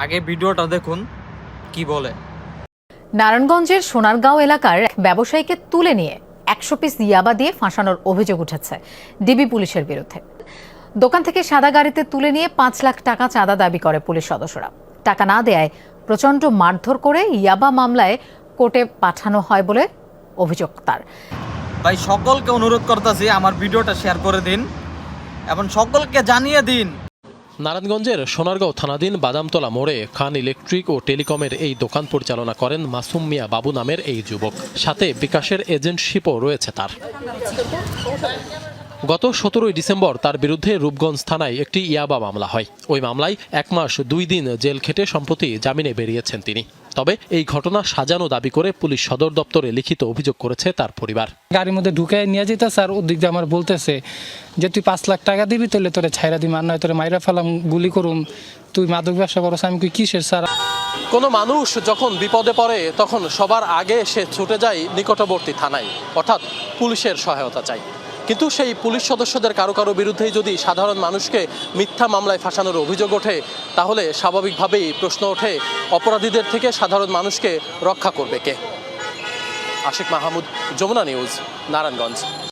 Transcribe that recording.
আগে ভিডিওটা দেখুন কি বলে। নারায়ণগঞ্জের সোনারগাঁও এলাকার এক ব্যবসায়ীকে তুলে নিয়ে 100 পিস ইয়াবা দিয়ে ফাঁসানোর অভিযোগ উঠেছে ডিবি পুলিশের বিরুদ্ধে। দোকান থেকে সাদা গাড়িতে তুলে নিয়ে 5 লাখ টাকা চাঁদা দাবি করে পুলিশ সদস্যরা। টাকা না দেয়ায় প্রচণ্ড মারধর করে ইয়াবা মামলায় কোর্টে পাঠানো হয় বলে অভিযোগ তার। ভাই সকলকে অনুরোধ করতেছি আমার ভিডিওটা শেয়ার করে দিন এবং সকলকে জানিয়ে দিন। নারায়ণগঞ্জের সোনারগাঁও থানাধীন বাদামতলা মোড়ে খান ইলেকট্রিক ও টেলিকমের এই দোকান পরিচালনা করেন মাসুম মিয়া বাবু নামের এই যুবক। সাথে বিকাশের এজেন্টশিপও রয়েছে তার। গত 17 ডিসেম্বর তার বিরুদ্ধে রূপগঞ্জ থানায় একটি ইয়াবা মামলা হয়। ওই মামলায় 1 মাস 2 দিন জেল খেটে সম্প্রতি জামিনে বেরিয়েছেন তিনি। তবে এই ঘটনা সাজানো দাবি করে পুলিশ সদর দপ্তরে লিখিত অভিযোগ করেছে তার পরিবার। গাড়ির মধ্যে ঢুকে নিয়ে যেতে স্যার ওদিক দিয়ে আমার বলতেছে যে তুই 5 লাখ টাকা দিবি তাহলে তোরে ছাইরা দিম, আর নয় তোরে মাইরা ফেলাম, গুলি করুম, তুই মাদক ব্যবসা করছ। আমি কি কিসের স্যার? কোনো মানুষ যখন বিপদে পড়ে তখন সবার আগে সে ছুটে যায় নিকটবর্তী থানায়, অর্থাৎ পুলিশের সহায়তা চাই। কিন্তু সেই পুলিশ সদস্যদের কারো কারো বিরুদ্ধেই যদি সাধারণ মানুষকে মিথ্যা মামলায় ফাঁসানোর অভিযোগ ওঠে, তাহলে স্বাভাবিকভাবেই প্রশ্ন ওঠে অপরাধীদের থেকে সাধারণ মানুষকে রক্ষা করবে কে? আশিক মাহমুদ, যমুনা নিউজ, নারায়ণগঞ্জ।